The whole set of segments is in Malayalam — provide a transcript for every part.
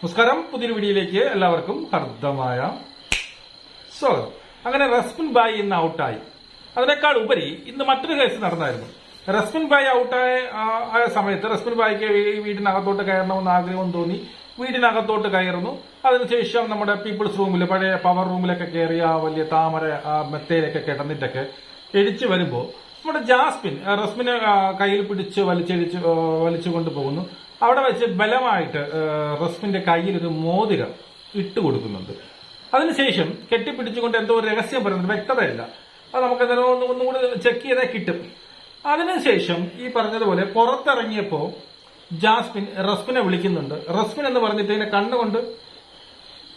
നമസ്കാരം, പുതിയൊരു വീഡിയോയിലേക്ക് എല്ലാവർക്കും ഹർദ്ദമായ സ്വാഗതം. അങ്ങനെ റസ്മിൻ ബായി ഇന്ന് ഔട്ടായി. അതിനേക്കാൾ ഉപരി ഇന്ന് മറ്റൊരു കേസ് നടന്നായിരുന്നു. റസ്മിൻ ബായി ഔട്ടായ സമയത്ത് റസ്മിൻ ബായിക്ക് വീടിനകത്തോട്ട് കയറണമെന്ന് ആഗ്രഹം തോന്നി. വീടിനകത്തോട്ട് കയറുന്നു. അതിനുശേഷം നമ്മുടെ പീപ്പിൾസ് റൂമിൽ, പഴയ പവർ റൂമിലൊക്കെ കയറി ആ വലിയ താമര മെത്തയിലൊക്കെ കിടന്നിട്ടൊക്കെ എഴിച്ചു വരുമ്പോൾ നമ്മുടെ ജാസ്മിൻ റസ്മിനെ കയ്യിൽ പിടിച്ച് വലിച്ചുകൊണ്ട് പോകുന്നു. അവിടെ വെച്ച് ബലമായിട്ട് റസ്മിന്റെ കയ്യിൽ ഒരു മോതിരം ഇട്ടുകൊടുക്കുന്നുണ്ട്. അതിനുശേഷം കെട്ടിപ്പിടിച്ചുകൊണ്ട് എന്തോ ഒരു രഹസ്യം പറയുന്നുണ്ട്, വ്യക്തതയില്ല. അത് നമുക്ക് എന്തായാലും ഒന്നുകൂടി ചെക്ക് ചെയ്താൽ കിട്ടും. അതിനുശേഷം ഈ പറഞ്ഞതുപോലെ പുറത്തിറങ്ങിയപ്പോ ജാസ്മിൻ റസ്മിനെ വിളിക്കുന്നുണ്ട്. റസ്മിൻ എന്ന് പറഞ്ഞിട്ട് ഇതിനെ കണ്ണുകൊണ്ട്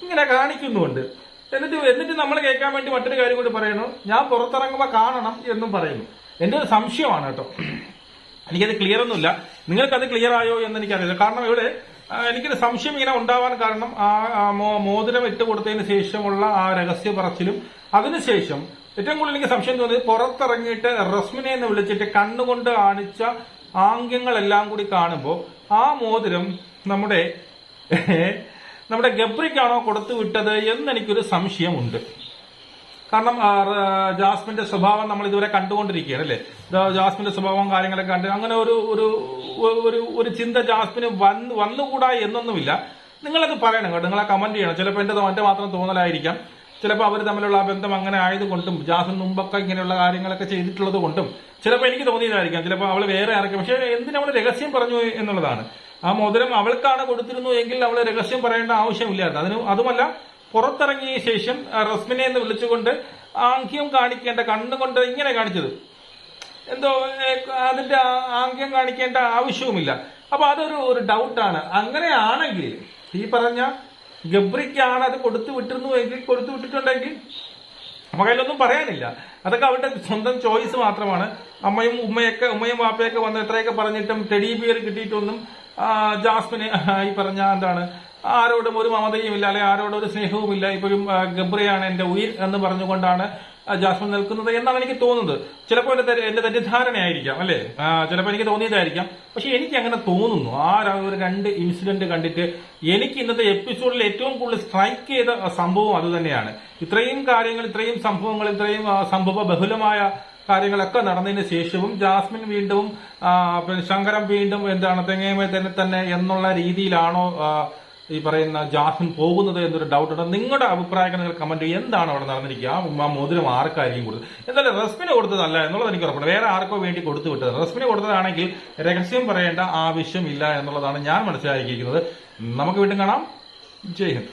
ഇങ്ങനെ കാണിക്കുന്നുണ്ട്. എന്നിട്ട് നമ്മൾ കേൾക്കാൻ വേണ്ടി മറ്റൊരു കാര്യം കൂടി പറയണു, ഞാൻ പുറത്തിറങ്ങുമ്പോൾ കാണണം എന്നും പറയുന്നു. എന്റെ ഒരു സംശയമാണ് കേട്ടോ, എനിക്കത് ക്ലിയർ ഒന്നുമില്ല. നിങ്ങൾക്കത് ക്ലിയർ ആയോ എന്ന് എനിക്കറിയില്ല. കാരണം ഇവിടെ എനിക്കൊരു സംശയം ഇങ്ങനെ ഉണ്ടാവാൻ കാരണം ആ മോതിരം ഇട്ട് കൊടുത്തതിന് ശേഷമുള്ള ആ രഹസ്യ പറച്ചിലും അതിനുശേഷം ഏറ്റവും കൂടുതൽ എനിക്ക് സംശയം തോന്നിയത് പുറത്തിറങ്ങിയിട്ട് റസ്മിനെ എന്ന് വിളിച്ചിട്ട് കണ്ണുകൊണ്ട് കാണിച്ച ആംഗ്യങ്ങളെല്ലാം കൂടി കാണുമ്പോൾ ആ മോതിരം നമ്മുടെ ഗബ്രിക്കാണോ കൊടുത്തു വിട്ടത് എന്ന് എനിക്കൊരു സംശയമുണ്ട്. കാരണം ജാസ്മിന്റെ സ്വഭാവം നമ്മൾ ഇതുവരെ കണ്ടുകൊണ്ടിരിക്കുകയാണ് അല്ലേ. ജാസ്മിന്റെ സ്വഭാവം കാര്യങ്ങളൊക്കെ കണ്ട് അങ്ങനെ ഒരു ചിന്ത ജാസ്മിന് വന്നുകൂടാ എന്നൊന്നുമില്ല. നിങ്ങളത് പറയണം കേട്ടോ, നിങ്ങളെ കമന്റ് ചെയ്യണം. ചിലപ്പോൾ എന്റെ മാത്രം തോന്നലായിരിക്കാം. ചിലപ്പോൾ അവർ തമ്മിലുള്ള ആ ബന്ധം അങ്ങനെ ആയതുകൊണ്ടും ജാസ്മിൻ മുമ്പൊക്കെ ഇങ്ങനെയുള്ള കാര്യങ്ങളൊക്കെ ചെയ്തിട്ടുള്ളത് കൊണ്ടും ചിലപ്പോൾ എനിക്ക് തോന്നിയതായിരിക്കാം. ചിലപ്പോൾ അവൾ വേറെ ആർക്കും. പക്ഷെ എന്തിനവൾ രഹസ്യം പറഞ്ഞു എന്നുള്ളതാണ്. ആ മോതിരം അവൾക്കാണ് കൊടുത്തിരുന്നു എങ്കിൽ അവള് രഹസ്യം പറയേണ്ട ആവശ്യമില്ലായിരുന്നു. അതുമല്ല, പുറത്തിറങ്ങിയ ശേഷം റസ്മിനെ എന്ന് വിളിച്ചുകൊണ്ട് ആംഗ്യം കാണിക്കേണ്ട, കണ്ണുകൊണ്ട് ഇങ്ങനെ കാണിച്ചത് എന്തോ അതിന്റെ ആംഗ്യം കാണിക്കേണ്ട ആവശ്യവുമില്ല. അപ്പൊ അതൊരു ഡൗട്ടാണ്. അങ്ങനെയാണെങ്കിൽ ഈ പറഞ്ഞ ഗബ്രിക്കാണ് അത് കൊടുത്തു വിട്ടിട്ടുണ്ടെങ്കിൽ നമുക്ക് അതിലൊന്നും പറയാനില്ല. അതൊക്കെ അവരുടെ സ്വന്തം ചോയ്സ് മാത്രമാണ്. ഉമ്മയും വാപ്പയൊക്കെ വന്ന് എത്രയൊക്കെ പറഞ്ഞിട്ടും ടെഡി ബിയർ കിട്ടിയിട്ടൊന്നും ജാസ്മിന് ഈ പറഞ്ഞ എന്താണ് ആരോടും ഒരു മമതയും ഇല്ല, അല്ലെ ആരോടും ഒരു സ്നേഹവുമില്ല. ഇപ്പോഴും ഗബ്രിയാണ് എന്റെ ഉയിർ എന്ന് പറഞ്ഞുകൊണ്ടാണ് ജാസ്മിൻ നിൽക്കുന്നത് എന്നാണ് എനിക്ക് തോന്നുന്നത്. ചിലപ്പോൾ എന്റെ തെറ്റിദ്ധാരണയായിരിക്കാം അല്ലെ, ചിലപ്പോൾ എനിക്ക് തോന്നിയതായിരിക്കാം. പക്ഷെ എനിക്ക് അങ്ങനെ തോന്നുന്നു. ഒരു രണ്ട് ഇൻസിഡന്റ് കണ്ടിട്ട് എനിക്ക് ഇന്നത്തെ എപ്പിസോഡിൽ ഏറ്റവും കൂടുതൽ സ്ട്രൈക്ക് ചെയ്ത സംഭവം അത് തന്നെയാണ്. ഇത്രയും കാര്യങ്ങൾ, ഇത്രയും സംഭവങ്ങൾ, ഇത്രയും സംഭവ ബഹുലമായ കാര്യങ്ങളൊക്കെ നടന്നതിന് ശേഷവും ജാസ്മിൻ വീണ്ടും ശങ്കരം വീണ്ടും എന്താണ് തെങ്ങേമേ തന്നെ എന്നുള്ള രീതിയിലാണോ ഈ പറയുന്ന ജാസ്മിൻ പോകുന്നത് എന്നൊരു ഡൗട്ട് ഉണ്ട്. നിങ്ങളുടെ അഭിപ്രായങ്ങൾ നിങ്ങൾ കമന്റ് ചെയ്യും. എന്താണ് അവിടെ നടന്നിരിക്കുക? ആ മോതിരം ആർക്കായിരിക്കും കൊടുത്തത്? എന്തായാലും റസ്മിന് കൊടുത്തതല്ല എന്നുള്ളത് എനിക്ക് ഉറപ്പുണ്ട്. വേറെ ആർക്കോ വേണ്ടി കൊടുത്തു വിട്ടത്. റസ്മിന് കൊടുത്തതാണെങ്കിൽ രഹസ്യം പറയേണ്ട ആവശ്യമില്ല എന്നുള്ളതാണ് ഞാൻ മനസ്സിലാക്കിയിരിക്കുന്നത്. നമുക്ക് വീണ്ടും കാണാം. ജയ് ഹിന്ദ്.